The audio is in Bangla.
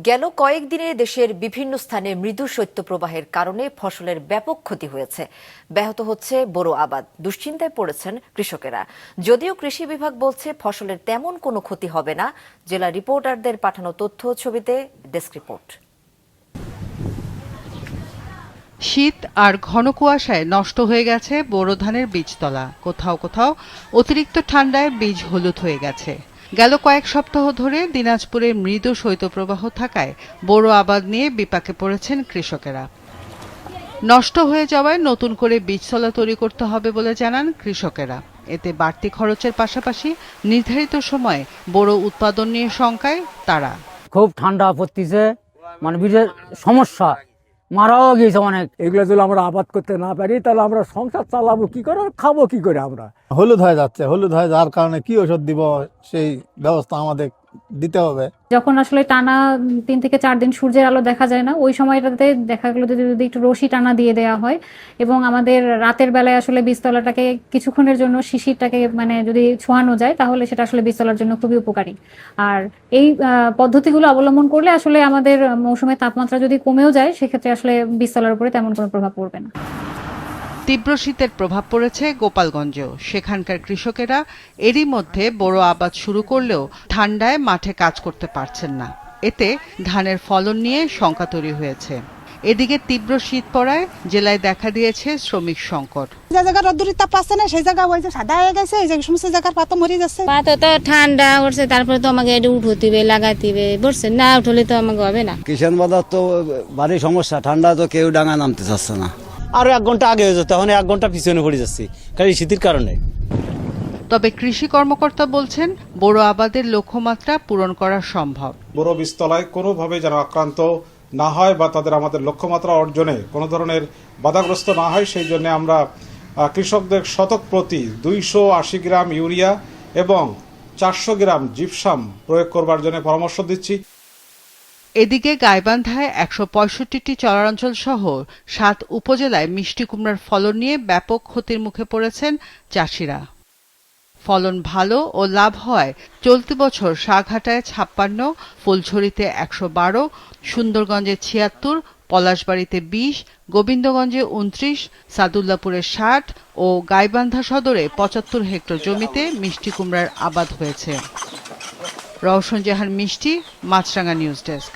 গেল কয়েকদিনে দেশের বিভিন্ন স্থানে মৃদু শৈত্যপ্রবাহের কারণে ফসলের ব্যাপক ক্ষতি হয়েছে। ব্যাহত হচ্ছে বোরো আবাদ। দুশ্চিন্তায় পড়েছেন কৃষকেরা। যদিও কৃষি বিভাগ বলছে ফসলের তেমন কোনো ক্ষতি হবে না। জেলা রিপোর্টারদের পাঠানো তথ্য ছবিতে ডেস্ক রিপোর্ট। শীত আর ঘন কুয়াশায় নষ্ট হয়ে গেছে বোরো ধানের বীজতলা। কোথাও কোথাও অতিরিক্ত ঠান্ডায় বীজ হলুদ হয়ে গেছে। গেল কয়েক সপ্তাহ ধরে দিনাজপুরে মৃদু শৈত্যপ্রবাহ থাকায় বোরো আবাদ নিয়ে বিপাকে পড়েছেন কৃষকেরা। নষ্ট হয়ে যাওয়ায় নতুন করে বীজতলা তৈরি করতে হবে বলে জানান কৃষকেরা। এতে বাড়তি খরচের পাশাপাশি নির্ধারিত সময়ে বোরো উৎপাদন নিয়ে শঙ্কায় তারা। খুব ঠান্ডা পড়তেছে, মানে বীজের সমস্যা, মারাও গিয়েছে অনেক। এগুলো যদি আমরা আবাদ করতে না পারি তাহলে আমরা সংসার চালাবো কি করে, খাবো কি করে? আমরা হলুদ হয়ে যাচ্ছে, হলুদ হয়ে যাওয়ার কারণে কি ওষুধ দিব সেই ব্যবস্থা আমাদের দিতে হবে। যখন আসলে টানা 3 থেকে 4 দিন সূর্যের আলো দেখা যায় না, ওই সময়টাতে দেখা গেল যদি একটু রশি টানা দিয়ে দেওয়া হয় এবং আমাদের রাতের বেলায় আসলে বীজতলাটাকে কিছুক্ষণের জন্য শিশিরটাকে মানে যদি ছোঁয়ানো যায় তাহলে সেটা আসলে বীজতলার জন্য খুবই উপকারী। আর এই পদ্ধতিগুলো অবলম্বন করলে আসলে আমাদের মৌসুমের তাপমাত্রা যদি কমেও যায় সেক্ষেত্রে আসলে বীজতলার উপরে তেমন কোনো প্রভাব পড়বে না। তীব্র শীতের প্রভাব পড়েছে গোপালগঞ্জেও। সেখানকার কৃষকেরা এরই মধ্যে বোরো আবাদ শুরু করলেও ঠান্ডায় মাঠে কাজ করতে পারছেন না। এতে ধানের ফলন নিয়ে শঙ্কা তৈরি হয়েছে। এদিকে তীব্র শীত পড়ায় জেলায় দেখা দিয়েছে শ্রমিক সংকট। যে জায়গা রোদ্দুরের তাপ পাচ্ছে না সেই জায়গা ওই যে সাদা হয়ে গেছে, এই যে সমস্ত জায়গার পাতা মরে যাচ্ছে। পাতা তো ঠান্ডা করছে, তারপরে তো আমাকে এটা উঠতে লাগাতে বসছে না, উঠলে তো আমাকে হবে না। কিষান বাজার তো ভারী সমস্যা, ঠান্ডা তো কেউ ডাঙা নামতে চাচ্ছে না। আরো 1 ঘন্টা আগে হয়ে যেত, এখন 1 ঘন্টা পিছনে পড়ে যাচ্ছি কারণ শীতের কারণে। তবে কৃষি কর্মকর্তা বলছেন বোরো আবাদের লক্ষ্যমাত্রা পূরণ করা সম্ভব। বোরো বীজতলায় কোনোভাবে যেন আক্রান্ত না হয় বা তাদের আমাদের লক্ষ্যমাত্রা অর্জনে কোনো ধরনের বাধাগ্রস্ত না হয়, সেই জন্য আমরা কৃষকদের শতক প্রতি 280 গ্রাম ইউরিয়া এবং 400 গ্রাম জিপসাম প্রয়োগ করবার জন্য পরামর্শ দিচ্ছি। এদিকে গাইবান্ধায় 165টি চরাঞ্চল সহ 7 উপজেলায় মিষ্টি কুমড়ার ফলন নিয়ে ব্যাপক ক্ষতির মুখে পড়েছেন চাষিরা। ফলন ভালো ও লাভ হয় চলতি বছর সাঘাটায় 56, ফুলঝুরিতে 112, সুন্দরগঞ্জে 76, পলাশবাড়ীতে 20, গোবিন্দগঞ্জে 29, সাদুল্লাপুরে 60 ও গাইবান্ধা সদরে 75 হেক্টর জমিতে মিষ্টি কুমড়ার আবাদ হয়েছে। রওশন জাহান মিষ্টি, মাছরাঙা নিউজ ডেস্ক।